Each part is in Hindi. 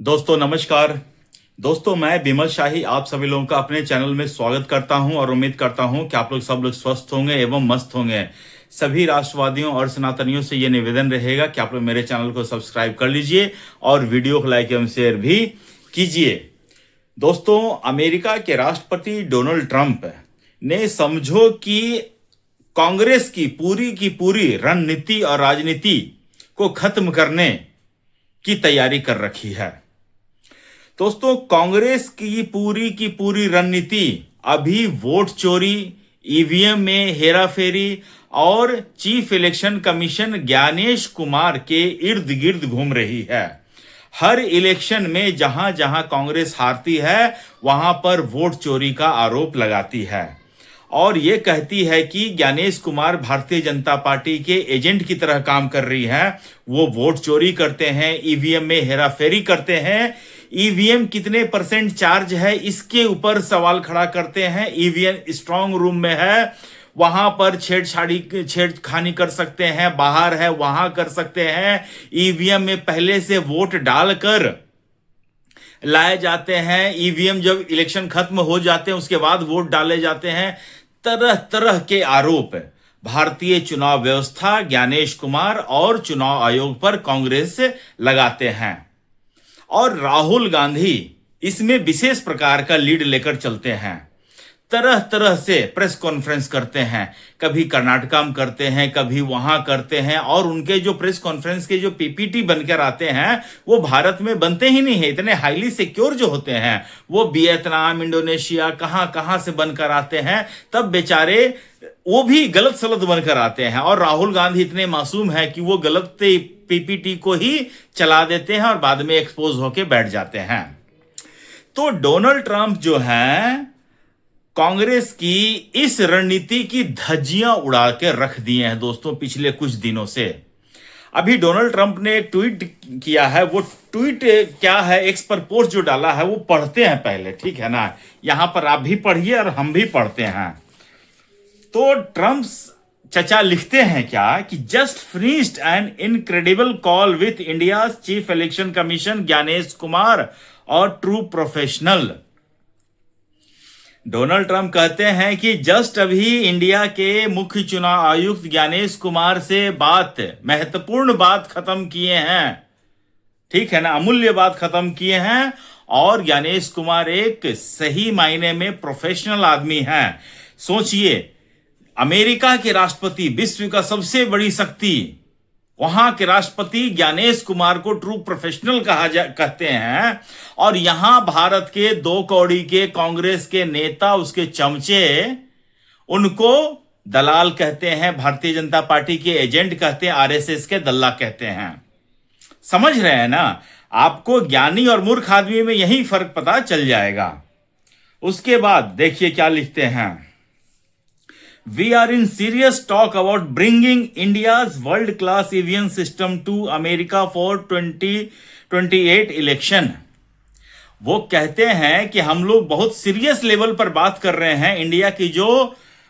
दोस्तों नमस्कार। दोस्तों मैं विमल शाही आप सभी लोगों का अपने चैनल में स्वागत करता हूं और उम्मीद करता हूं कि आप लोग सब लोग स्वस्थ होंगे एवं मस्त होंगे। सभी राष्ट्रवादियों और सनातनियों से यह निवेदन रहेगा कि आप लोग मेरे चैनल को सब्सक्राइब कर लीजिए और वीडियो को लाइक एवं शेयर भी कीजिए। दोस्तों अमेरिका के राष्ट्रपति डोनाल्ड ट्रंप ने समझो कि कांग्रेस की पूरी रणनीति और राजनीति को खत्म करने की तैयारी कर रखी है। दोस्तों कांग्रेस की पूरी रणनीति अभी वोट चोरी, ईवीएम में हेराफेरी और chief election commission Gyanesh Kumar के इर्द गिर्द घूम रही है। हर इलेक्शन में जहां जहां कांग्रेस हारती है वहां पर वोट चोरी का आरोप लगाती है और यह कहती है कि ज्ञानेश कुमार भारतीय जनता पार्टी के एजेंट की तरह काम कर रही है। वो वोट चोरी करते हैं, ईवीएम में हेराफेरी करते हैं, ईवीएम कितने परसेंट चार्ज है इसके ऊपर सवाल खड़ा करते हैं। ईवीएम स्ट्रांग रूम में है वहां पर छेड़खानी कर सकते हैं, बाहर है वहां कर सकते हैं। ईवीएम में पहले से वोट डालकर लाए जाते हैं, ईवीएम जब इलेक्शन खत्म हो जाते हैं उसके बाद वोट डाले जाते हैं। तरह तरह के आरोप भारतीय चुनाव व्यवस्था, ज्ञानेश कुमार और चुनाव आयोग पर कांग्रेस लगाते हैं और राहुल गांधी इसमें विशेष प्रकार का लीड लेकर चलते हैं। तरह तरह से प्रेस कॉन्फ्रेंस करते हैं, कभी कर्नाटका में करते हैं, कभी वहां करते हैं और उनके जो प्रेस कॉन्फ्रेंस के जो पीपीटी बनकर आते हैं वो भारत में बनते ही नहीं है। इतने हाईली सिक्योर जो होते हैं वो वियतनाम, इंडोनेशिया कहां कहां से बनकर आते हैं, तब बेचारे वो भी गलत सलत बनकर आते हैं और राहुल गांधी इतने मासूम है कि वो गलत पीपीटी को ही चला देते हैं और बाद में एक्सपोज होकर बैठ जाते हैं। तो डोनाल्ड ट्रंप जो है कांग्रेस की इस रणनीति की धज्जियां उड़ा के रख दिए हैं दोस्तों पिछले कुछ दिनों से। अभी डोनाल्ड ट्रंप ने एक ट्वीट किया है, वो ट्वीट क्या है, एक्स पर पोस्ट जो डाला है वो पढ़ते हैं पहले, ठीक है ना। यहां पर आप भी पढ़िए और हम भी पढ़ते हैं। तो ट्रंप चचा लिखते हैं क्या कि just finished an incredible call with India chief election commission Gyanesh Kumar और ट्रू प्रोफेशनल। डोनाल्ड ट्रंप कहते हैं कि जस्ट अभी इंडिया के मुख्य चुनाव आयुक्त ज्ञानेश कुमार से महत्वपूर्ण बात खत्म किए हैं, ठीक है ना, अमूल्य बात खत्म किए हैं और ज्ञानेश कुमार एक सही मायने में प्रोफेशनल आदमी हैं। सोचिए, अमेरिका के राष्ट्रपति, विश्व का सबसे बड़ी शक्ति, वहां के राष्ट्रपति ज्ञानेश कुमार को ट्रू प्रोफेशनल कहते हैं और यहां भारत के 2 कौड़ी के कांग्रेस के नेता, उसके चमचे, उनको दलाल कहते हैं, भारतीय जनता पार्टी के एजेंट कहते हैं, आरएसएस के दल्ला कहते हैं। समझ रहे हैं ना। आपको ज्ञानी और मूर्ख आदमी में यही फर्क पता चल जाएगा। उसके बाद देखिए क्या लिखते हैं। We are in serious talk about bringing India's world-class EVM system to America for 2028 election. वो कहते हैं कि हम लोग बहुत सीरियस लेवल पर बात कर रहे हैं, इंडिया की जो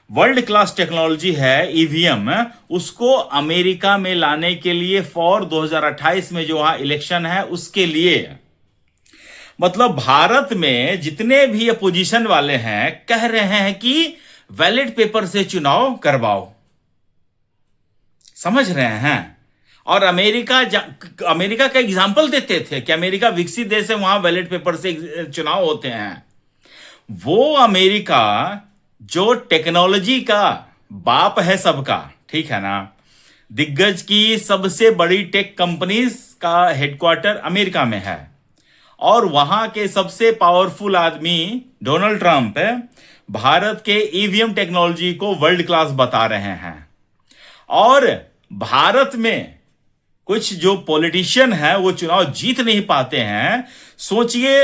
वर्ल्ड क्लास टेक्नोलॉजी है ईवीएम, उसको अमेरिका में लाने के लिए फॉर 2028 में जो वहां इलेक्शन है उसके लिए। मतलब भारत में जितने भी अपोजिशन वाले हैं कह रहे हैं कि बैलेट पेपर से चुनाव करवाओ। समझ रहे हैं। और अमेरिका का एग्जांपल देते थे कि अमेरिका विकसित देश है, वहां बैलेट पेपर से चुनाव होते हैं। वो अमेरिका जो टेक्नोलॉजी का बाप है सबका, ठीक है ना, दिग्गज की सबसे बड़ी टेक कंपनीज का हेडक्वार्टर अमेरिका में है और वहां के सबसे पावरफुल आदमी डोनाल्ड ट्रंप भारत के ईवीएम टेक्नोलॉजी को वर्ल्ड क्लास बता रहे हैं। और भारत में कुछ जो पॉलिटिशियन है वो चुनाव जीत नहीं पाते हैं। सोचिए,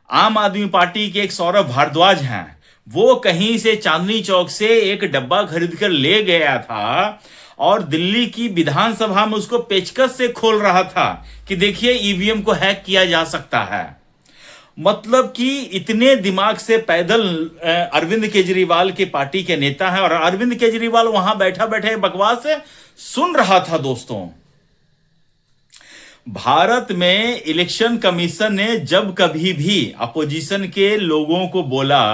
आम आदमी पार्टी के एक सौरभ भारद्वाज हैं, वो कहीं से चांदनी चौक से एक डब्बा खरीद कर ले गया था और दिल्ली की विधानसभा में उसको पेचकस से खोल रहा था कि देखिए ईवीएम को हैक किया जा सकता है। मतलब कि इतने दिमाग से पैदल अरविंद केजरीवाल की पार्टी के नेता हैं और अरविंद केजरीवाल वहां बैठा बैठे बकवास सुन रहा था दोस्तों। भारत में इलेक्शन कमीशन ने जब कभी भी अपोजिशन के लोगों को बोला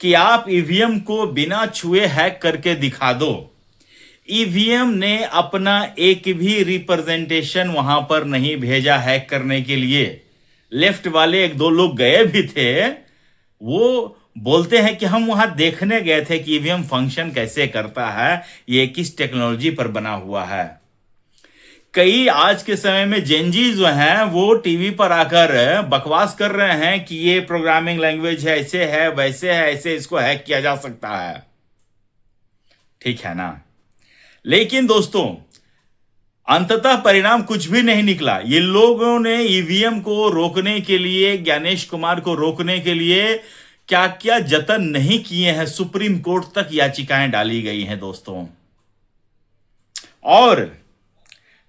कि आप ईवीएम को बिना छुए हैक करके दिखा दो, ईवीएम ने अपना एक भी रिप्रेजेंटेशन वहां पर नहीं भेजा हैक करने के लिए। लेफ्ट वाले एक दो लोग गए भी थे, वो बोलते हैं कि हम वहां देखने गए थे कि ईवीएम फंक्शन कैसे करता है, ये किस टेक्नोलॉजी पर बना हुआ है। कई आज के समय में जेनजी जो हैं वो टीवी पर आकर बकवास कर रहे हैं कि ये प्रोग्रामिंग लैंग्वेज है, ऐसे है वैसे है, ऐसे इसको हैक किया जा सकता है। ठीक है ना। लेकिन दोस्तों, अंततः परिणाम कुछ भी नहीं निकला। ये लोगों ने ईवीएम को रोकने के लिए, ज्ञानेश कुमार को रोकने के लिए क्या क्या जतन नहीं किए हैं। सुप्रीम कोर्ट तक याचिकाएं डाली गई हैं दोस्तों। और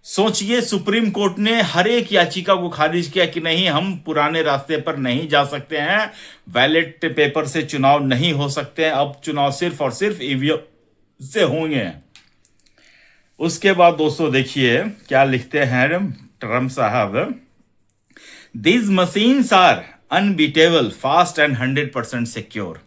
सोचिए, सुप्रीम कोर्ट ने हर एक याचिका को खारिज किया कि नहीं, हम पुराने रास्ते पर नहीं जा सकते हैं, बैलेट पेपर से चुनाव नहीं हो सकते हैं, अब चुनाव सिर्फ और सिर्फ ईवीएम से होंगे। उसके बाद दोस्तों देखिए क्या लिखते हैं ट्रम्प साहब। These machines are unbeatable, fast and 100% secure.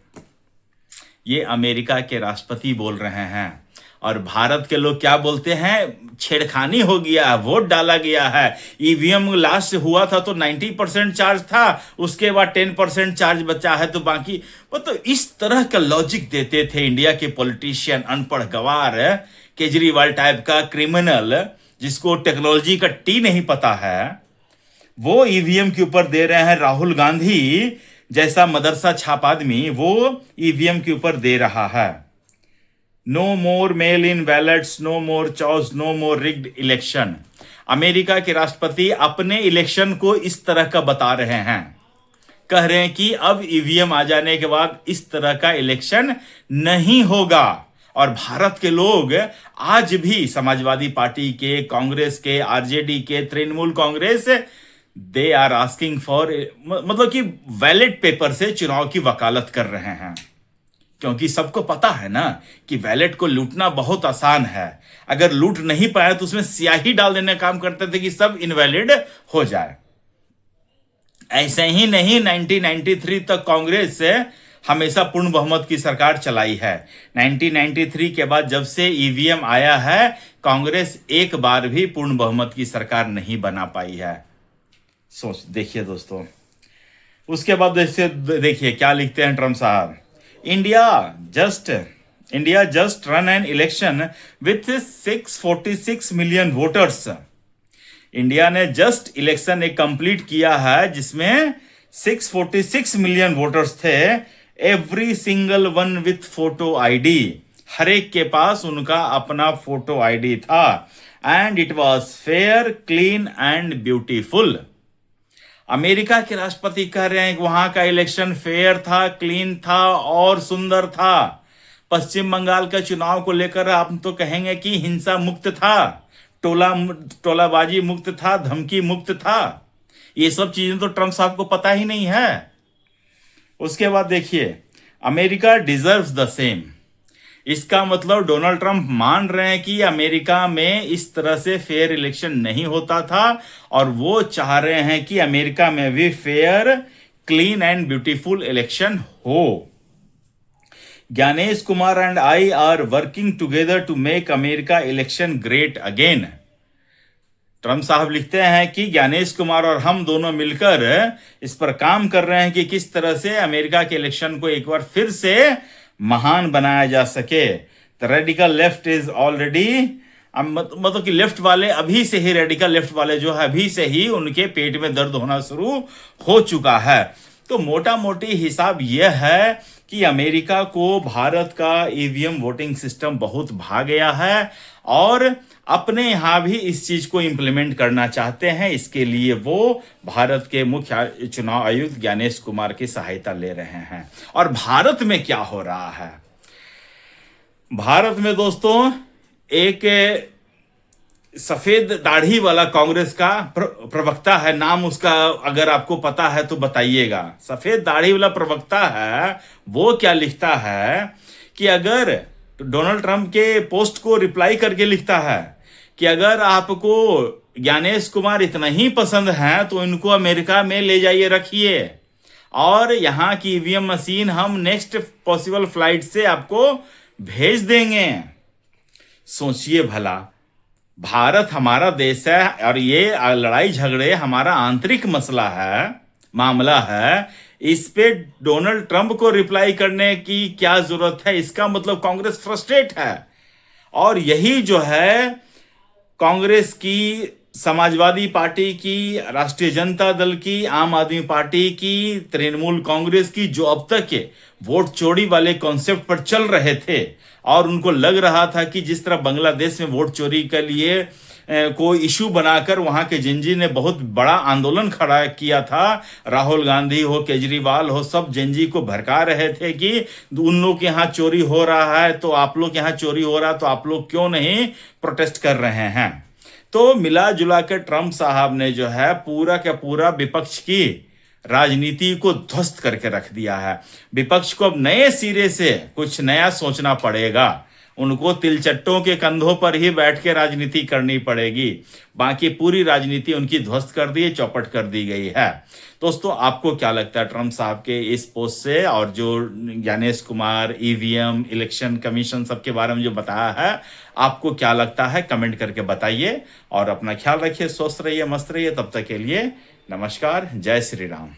ये अमेरिका के राष्ट्रपति बोल रहे हैं। और भारत के लोग क्या बोलते हैं? छेड़खानी हो गया है, वोट डाला गया है। ईवीएम लास्ट हुआ था तो 90% चार्ज था, उसके बाद 10% चार्ज बचा है, तो बाकी वो तो इस तरह का लॉजिक देते थे इंडिया के पॉलिटिशियन, अनपढ़ गवार, केजरीवाल टाइप का क्रिमिनल जिसको टेक्नोलॉजी का टी नहीं पता है, वो ईवीएम के ऊपर दे रहे हैं। राहुल गांधी जैसा मदरसा छाप आदमी वो ईवीएम के ऊपर दे रहा है। No more mail in ballots, no more choice, no more rigged election. America के राष्ट्रपति अपने इलेक्शन को इस तरह का बता रहे हैं, कह रहे हैं कि अब ईवीएम आ जाने के बाद इस तरह का इलेक्शन नहीं होगा। और भारत के लोग आज भी समाजवादी पार्टी के, कांग्रेस के, आरजेडी के, Trinamool Congress, they are asking for, मतलब कि बैलेट पेपर से चुनाव की वकालत कर रहे हैं। क्योंकि सबको पता है ना कि बैलेट को लूटना बहुत आसान है। अगर लूट नहीं पाया तो उसमें स्याही डाल देने का काम करते थे कि सब इनवैलिड हो जाए। ऐसे ही नहीं, 1993 तक कांग्रेस से हमेशा पूर्ण बहुमत की सरकार चलाई है। 1993 के बाद जब से ईवीएम आया है, कांग्रेस एक बार भी पूर्ण बहुमत की सरकार नहीं बना पाई है। सोच देखिए दोस्तों। उसके बाद देखिए क्या लिखते हैं ट्रम्प साहब। India just run an election with 646 million voters. India ने जस्ट इलेक्शन एक कंप्लीट किया है जिसमें 646 मिलियन वोटर्स थे। Every single one with photo ID, हर एक के पास उनका अपना फोटो आईडी था। And it was fair, clean and beautiful. America के राष्ट्रपति कह रहे हैं कि वहां का इलेक्शन फेयर था, क्लीन था और सुंदर था। पश्चिम बंगाल का चुनाव को लेकर आप तो कहेंगे कि हिंसा मुक्त था, टोलाबाजी मुक्त था, धमकी मुक्त था। ये सब चीजें तो ट्रम्प साहब को पता ही नहीं है। उसके बाद देखिए, अमेरिका डिजर्व्स द सेम। इसका मतलब डोनाल्ड ट्रंप मान रहे हैं कि अमेरिका में इस तरह से फेयर इलेक्शन नहीं होता था और वो चाह रहे हैं कि अमेरिका में भी fair, clean and beautiful election हो। Gyanesh Kumar and I are working together to make America election great again. Trump साहब लिखते हैं कि ज्ञानेश कुमार और हम दोनों मिलकर इस पर काम कर रहे हैं कि किस तरह से अमेरिका के इलेक्शन को एक बार फिर से महान बनाया जा सके। The radical left is already, मतलब कि लेफ्ट वाले अभी से ही, रेडिकल लेफ्ट वाले जो है अभी से ही उनके पेट में दर्द होना शुरू हो चुका है। तो मोटा मोटी हिसाब यह है कि अमेरिका को भारत का ईवीएम वोटिंग सिस्टम बहुत भा गया है और अपने यहां भी इस चीज को इंप्लीमेंट करना चाहते हैं। इसके लिए वो भारत के मुख्य चुनाव आयुक्त ज्ञानेश कुमार की सहायता ले रहे हैं। और भारत में क्या हो रहा है? भारत में दोस्तों एक सफेद दाढ़ी वाला कांग्रेस का प्रवक्ता है, नाम उसका अगर आपको पता है तो बताइएगा। सफेद दाढ़ी वाला प्रवक्ता है, वो क्या लिखता है कि अगर डोनाल्ड ट्रंप के पोस्ट को रिप्लाई करके लिखता है कि अगर आपको ज्ञानेश कुमार इतना ही पसंद है तो इनको अमेरिका में ले जाइए, रखिए, और यहाँ की ईवीएम मशीन हम नेक्स्ट पॉसिबल फ्लाइट से आपको भेज देंगे। सोचिए भला, भारत हमारा देश है और ये लड़ाई झगड़े हमारा आंतरिक मामला है। इस पे डोनाल्ड ट्रंप को रिप्लाई करने की क्या जरूरत है? इसका मतलब कांग्रेस फ्रस्ट्रेट है, और यही जो है कांग्रेस की, समाजवादी पार्टी की, राष्ट्रीय जनता दल की, आम आदमी पार्टी की, तृणमूल कांग्रेस की, जो अब तक के वोट चोरी वाले कॉन्सेप्ट पर चल रहे थे और उनको लग रहा था कि जिस तरह बांग्लादेश में वोट चोरी के लिए कोई इशू बनाकर वहां के जेनजी ने बहुत बड़ा आंदोलन खड़ा किया था, राहुल गांधी हो, केजरीवाल हो, सब जेनजी को भड़का रहे थे कि उन लोग के यहाँ चोरी हो रहा है तो आप लोग यहाँ चोरी हो रहा है तो आप लोग क्यों नहीं प्रोटेस्ट कर रहे हैं। तो मिला जुला के ट्रंप साहब ने जो है पूरा का पूरा विपक्ष की राजनीति को ध्वस्त करके रख दिया है। विपक्ष को अब नए सिरे से कुछ नया सोचना पड़ेगा, उनको तिलचट्टों के कंधों पर ही बैठ के राजनीति करनी पड़ेगी। बाकी पूरी राजनीति उनकी ध्वस्त कर दी, चौपट कर दी गई है। दोस्तों, आपको क्या लगता है ट्रंप साहब के इस पोस्ट से, और जो Gyanesh Kumar, EVM, election commission सबके बारे में जो बताया है, आपको क्या लगता है? कमेंट करके बताइए और अपना ख्याल रखिए, स्वस्थ रहिए, मस्त रहिए। तब तक के लिए नमस्कार, जय श्री राम।